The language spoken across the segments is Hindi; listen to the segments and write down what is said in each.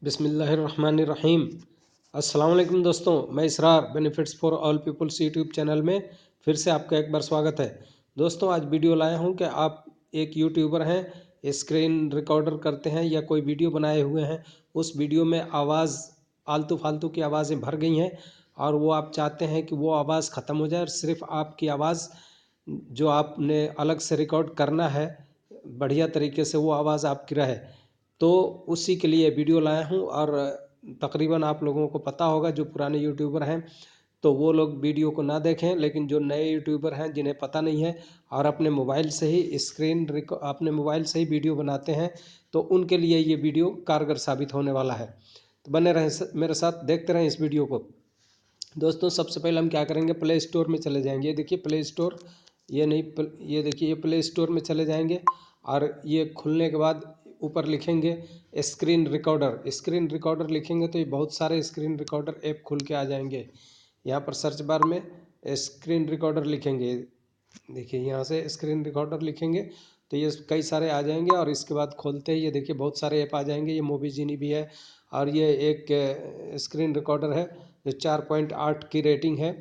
बिस्मिल्लाहिर्रहमानिर्रहीम। अस्सलाम वालेकुम दोस्तों, मैं Israr benefits for all peoples YouTube channel में फिर से आपका एक बार स्वागत है। दोस्तों आज वीडियो लाया हूं कि आप एक यूट्यूबर हैं, स्क्रीन रिकॉर्डर करते हैं या कोई वीडियो बनाए हुए हैं, उस वीडियो में आवाज़ आलतू फालतू की आवाज़ें भर गई हैं और वो आप चाहते हैं कि वो आवाज़ ख़त्म हो जाए और सिर्फ आपकी आवाज़ जो आपने अलग से रिकॉर्ड करना है बढ़िया तरीके से वो आवाज़ आपकी रहे। तो उसी के लिए वीडियो लाया हूँ और तकरीबन आप लोगों को पता होगा जो पुराने यूट्यूबर हैं तो वो लोग वीडियो को ना देखें, लेकिन जो नए यूट्यूबर हैं जिन्हें पता नहीं है और अपने मोबाइल से ही अपने मोबाइल से ही वीडियो बनाते हैं तो उनके लिए ये वीडियो कारगर साबित होने वाला है। तो बने रहें मेरे साथ, देखते रहें इस वीडियो को। दोस्तों सबसे पहले हम क्या करेंगे, प्ले स्टोर में चले जाएंगे। ये देखिए प्ले स्टोर, ये नहीं ये देखिए ये प्ले स्टोर में चले जाएंगे और ये खुलने के बाद ऊपर लिखेंगे स्क्रीन रिकॉर्डर। स्क्रीन रिकॉर्डर लिखेंगे तो ये बहुत सारे स्क्रीन रिकॉर्डर ऐप खुल के आ जाएंगे। यहाँ पर सर्च बार में स्क्रीन रिकॉर्डर लिखेंगे, देखिए यहाँ से स्क्रीन रिकॉर्डर लिखेंगे तो ये कई सारे आ जाएंगे और इसके बाद खोलते ही ये देखिए बहुत सारे ऐप आ जाएंगे। ये मूवी जीनी भी है और ये एक स्क्रीन रिकॉर्डर है जो 4.8 की रेटिंग है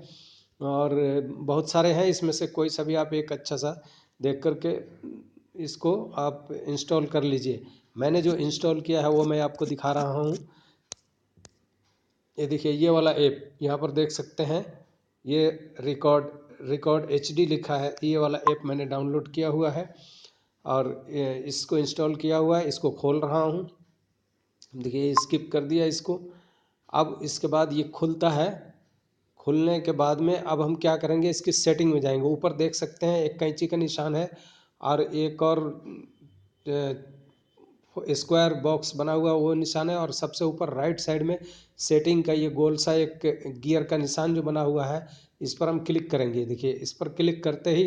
और बहुत सारे हैं, इसमें से कोई सा भी आप एक अच्छा सा देख करके इसको आप इंस्टॉल कर लीजिए। मैंने जो इंस्टॉल किया है वो मैं आपको दिखा रहा हूँ। ये देखिए ये वाला ऐप यहाँ पर देख सकते हैं, ये रिकॉर्ड HD लिखा है। ये वाला ऐप मैंने डाउनलोड किया हुआ है और इसको इंस्टॉल किया हुआ है। इसको खोल रहा हूँ, देखिए स्किप कर दिया इसको। अब इसके बाद ये खुलता है, खुलने के बाद में अब हम क्या करेंगे, इसकी सेटिंग में जाएंगे। ऊपर देख सकते हैं एक कैंची का निशान है और एक और स्क्वायर बॉक्स बना हुआ वो निशान है और सबसे ऊपर राइट साइड में सेटिंग का ये गोल सा एक गियर का निशान जो बना हुआ है, इस पर हम क्लिक करेंगे। देखिए इस पर क्लिक करते ही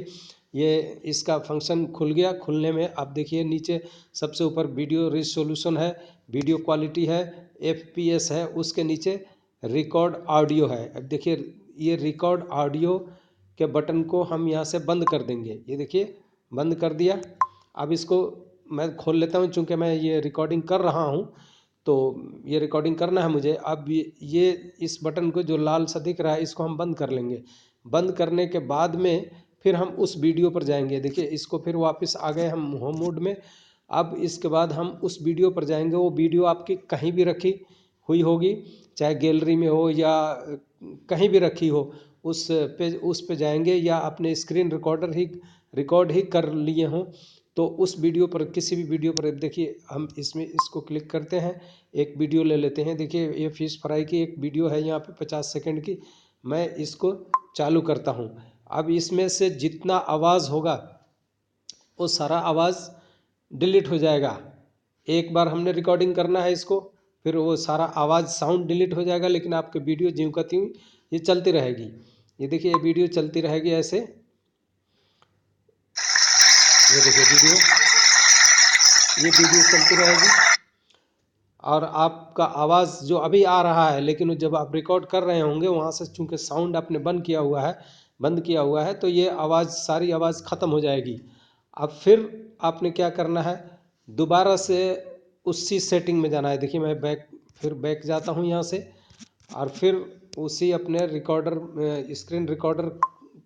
ये इसका फंक्शन खुल गया। खुलने में आप देखिए नीचे सबसे ऊपर वीडियो रिज़ोल्यूशन है, वीडियो क्वालिटी है, FPS है, उसके नीचे रिकॉर्ड ऑडियो है। अब देखिए ये रिकॉर्ड ऑडियो के बटन को हम यहाँ से बंद कर देंगे। ये देखिए बंद कर दिया। अब इसको मैं खोल लेता हूँ, चूँकि मैं ये रिकॉर्डिंग कर रहा हूँ तो ये रिकॉर्डिंग करना है मुझे। अब ये इस बटन को जो लाल सा दिख रहा है इसको हम बंद कर लेंगे। बंद करने के बाद में फिर हम उस वीडियो पर जाएंगे। देखिए इसको फिर वापस आ गए हम होम मोड में। अब इसके बाद हम उस वीडियो पर जाएंगे। वो वीडियो आपकी कहीं भी रखी हुई होगी, चाहे गैलरी में हो या कहीं भी रखी हो, उस पे जाएंगे या अपने स्क्रीन रिकॉर्ड ही कर लिए हों तो उस वीडियो पर, किसी भी वीडियो पर देखिए हम इसमें इसको क्लिक करते हैं। एक वीडियो ले लेते हैं, देखिए ये फिश फ्राई की एक वीडियो है यहाँ पे 50 सेकंड की। मैं इसको चालू करता हूँ। अब इसमें से जितना आवाज़ होगा वो सारा आवाज़ डिलीट हो जाएगा। एक बार हमने रिकॉर्डिंग करना है इसको, फिर वो सारा आवाज़ साउंड डिलीट हो जाएगा, लेकिन आपके वीडियो ज्यों का त्यों ये चलती रहेगी। ये देखिए ये वीडियो चलती रहेगी ऐसे। ये देखिए ये वीडियो चलती रहेगी और आपका आवाज़ जो अभी आ रहा है, लेकिन जब आप रिकॉर्ड कर रहे होंगे वहाँ से चूँकि साउंड आपने बंद किया हुआ है तो ये आवाज़, सारी आवाज़ ख़त्म हो जाएगी। अब फिर आपने क्या करना है, दोबारा से उसी सेटिंग में जाना है। देखिए मैं फिर बैक जाता हूँ यहाँ से और फिर उसी अपने स्क्रीन रिकॉर्डर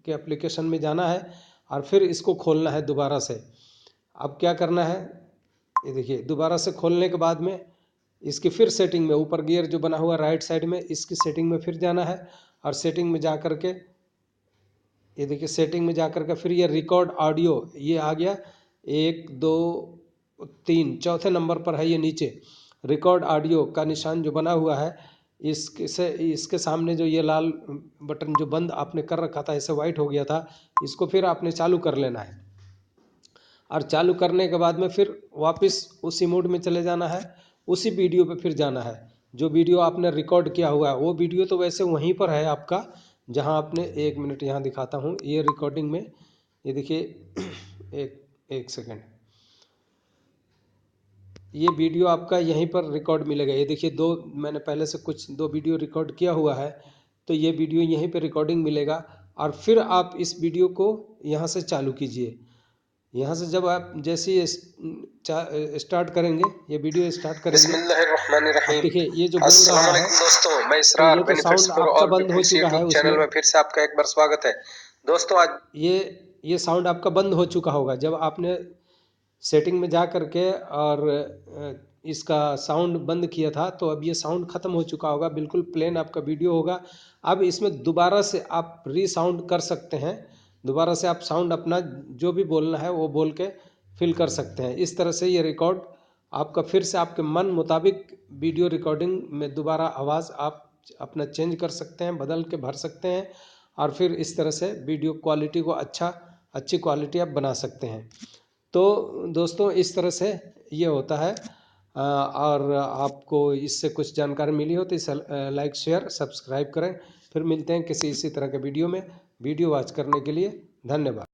के एप्लीकेशन में जाना है और फिर इसको खोलना है दोबारा से। अब क्या करना है, ये देखिए दोबारा से खोलने के बाद में इसकी फिर सेटिंग में, ऊपर गियर जो बना हुआ राइट साइड में, इसकी सेटिंग में फिर जाना है और सेटिंग में जा कर के ये देखिए सेटिंग में जा कर के फिर ये रिकॉर्ड ऑडियो ये आ गया, 1 2 3 चौथे नंबर पर है ये नीचे रिकॉर्ड ऑडियो का निशान जो बना हुआ है। इसके सामने जो ये लाल बटन जो बंद आपने कर रखा था, ऐसे वाइट हो गया था, इसको फिर आपने चालू कर लेना है और चालू करने के बाद में फिर वापस उसी मोड में चले जाना है। उसी वीडियो पे फिर जाना है जो वीडियो आपने रिकॉर्ड किया हुआ है। वो वीडियो तो वैसे वहीं पर है आपका, जहां आपने, 1 मिनट यहाँ दिखाता हूँ ये रिकॉर्डिंग में। ये देखिए एक सेकेंड, ये वीडियो आपका यहीं पर रिकॉर्ड मिलेगा। ये देखिए मैंने पहले से दो वीडियो रिकॉर्ड किया हुआ है तो ये वीडियो यहीं पर रिकॉर्डिंग मिलेगा और फिर आप इस वीडियो को यहाँ से चालू कीजिए। यहाँ से जब आप जैसे ही स्टार्ट करेंगे, ये वीडियो स्टार्ट करेंगे, बिस्मिल्लाहिर्रहमानिर्रहीम, देखिए ये जो अस्सलाम वालेकुम दोस्तों, मैं तो इसरार ये तो बेनिफिट्स साउंड फॉर आपका ऑल बंद हो पीपल्स चुका है यूट्यूब चैनल उसमें। में फिर से आपका एक बार स्वागत है। दोस्तों आज ये साउंड आपका बंद हो चुका होगा जब आपने सेटिंग में जा करके और इसका साउंड बंद किया था, तो अब ये साउंड ख़त्म हो चुका होगा, बिल्कुल प्लेन आपका वीडियो होगा। अब इसमें दोबारा से आप रीसाउंड कर सकते हैं, दोबारा से आप साउंड अपना जो भी बोलना है वो बोल के फिल कर सकते हैं। इस तरह से ये रिकॉर्ड आपका फिर से आपके मन मुताबिक वीडियो रिकॉर्डिंग में दोबारा आवाज़ आप अपना चेंज कर सकते हैं, बदल के भर सकते हैं, और फिर इस तरह से वीडियो क्वालिटी को अच्छी क्वालिटी आप बना सकते हैं। तो दोस्तों इस तरह से ये होता है। और आपको इससे कुछ जानकारी मिली हो तो इसे लाइक शेयर सब्सक्राइब करें। फिर मिलते हैं किसी इसी तरह के वीडियो में। वीडियो वॉच करने के लिए धन्यवाद।